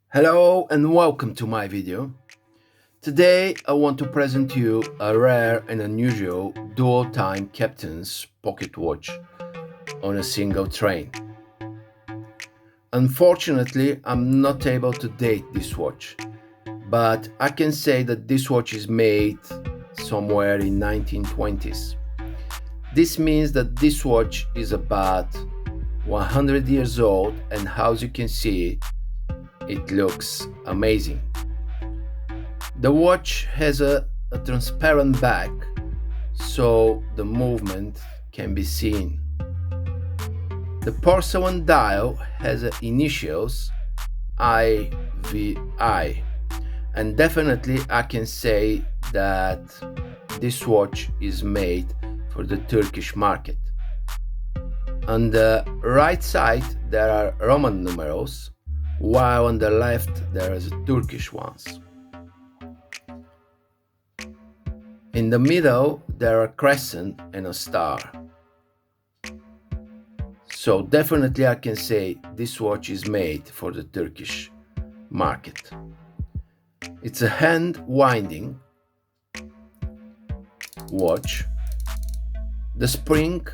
Hello and welcome to my video. Today I want to present to you a rare and unusual dual time captain's pocket watch on a single train. Unfortunately, I'm not able to date this watch, but I can say that this watch is made somewhere in 1920s. This means that this watch is about 100 years old, and as you can see, it looks amazing. The watch has a transparent back, so the movement can be seen. The porcelain dial has initials IVI, and definitely I can say that this watch is made for the Turkish market. On the right side there are Roman numerals, while on the left there is Turkish ones. In the middle there are a crescent and a star. So definitely I can say this watch is made for the Turkish market. It's a hand winding watch. The spring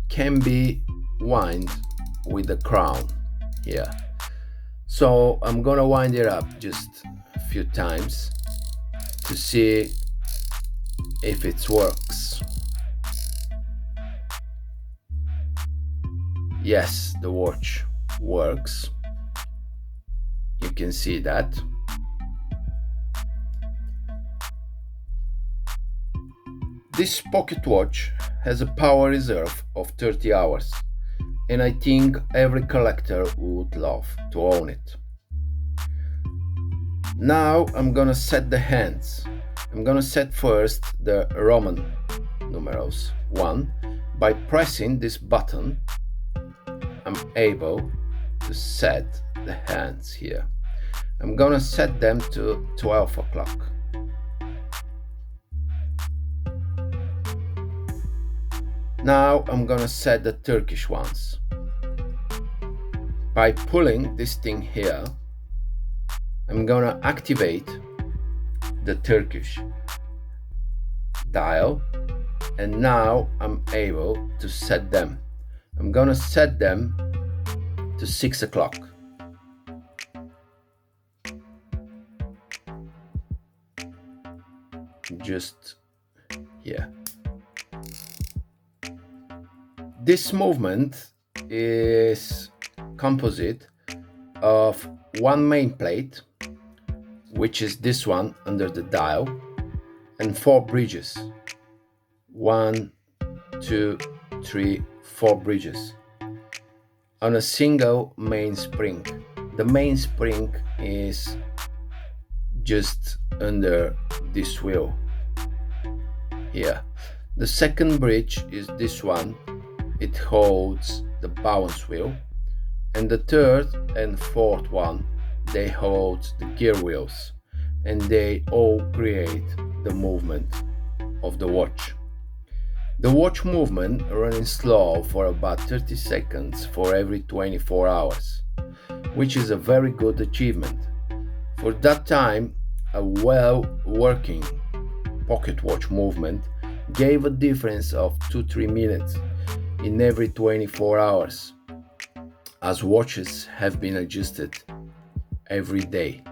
can be wound with the crown here. So I'm gonna wind it up just a few times to see if it works. Yes, the watch works. You can see that. This pocket watch has a power reserve of 30 hours, and I think every collector would love to own it. Now I'm gonna set the hands. I'm gonna set first the Roman numerals 1. By pressing this button, I'm able to set the hands here. I'm gonna set them to 12 o'clock. Now I'm gonna set the Turkish ones. By pulling this thing here, I'm gonna activate the Turkish dial, and now I'm able to set them. I'm gonna set them to 6 o'clock. Just here. This movement is composite of one main plate, which is this one under the dial, and 4 bridges. 1, 2, 3, 4 bridges on a single main spring. The main spring is just under this wheel here. The second bridge is this one. It holds the balance wheel, and the third and fourth one, they hold the gear wheels, and they all create the movement of the watch. The watch movement running slow for about 30 seconds for every 24 hours, which is a very good achievement. For that time, a well-working pocket watch movement gave a difference of 2-3 minutes in every 24 hours, as watches have been adjusted every day.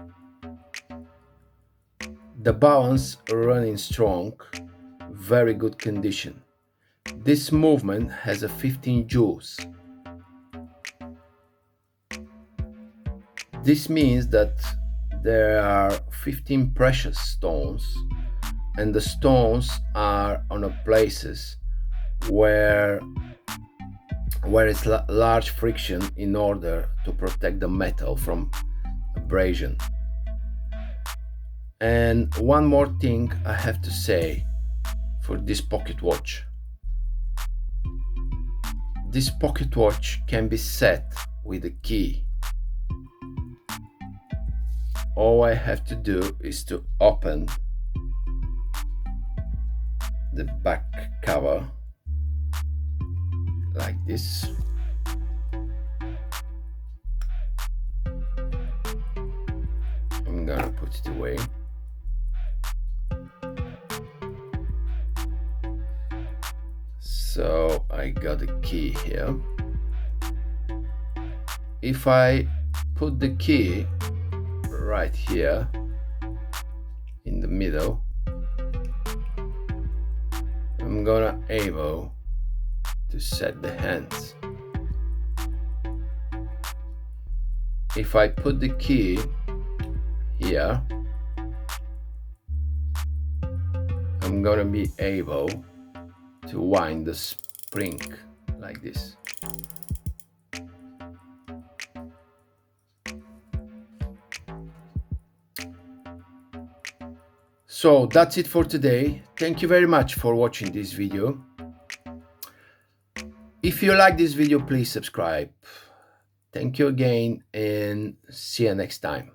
The balance running strong, very good condition. This movement has a 15 joules. This means that there are 15 precious stones, and the stones are on places where it's large friction in order to protect the metal from abrasion. And one more thing I have to say for this pocket watch. This pocket watch can be set with a key. All I have to do is to open the back cover like this. I'm gonna put it away. So I got a key here. If I put the key right here in the middle, I'm gonna able to set the hands. If I put the key here, I'm gonna be able to wind the spring like this. So that's it for today. Thank you very much for watching this video. If you like this video, please subscribe. Thank you again and see you next time.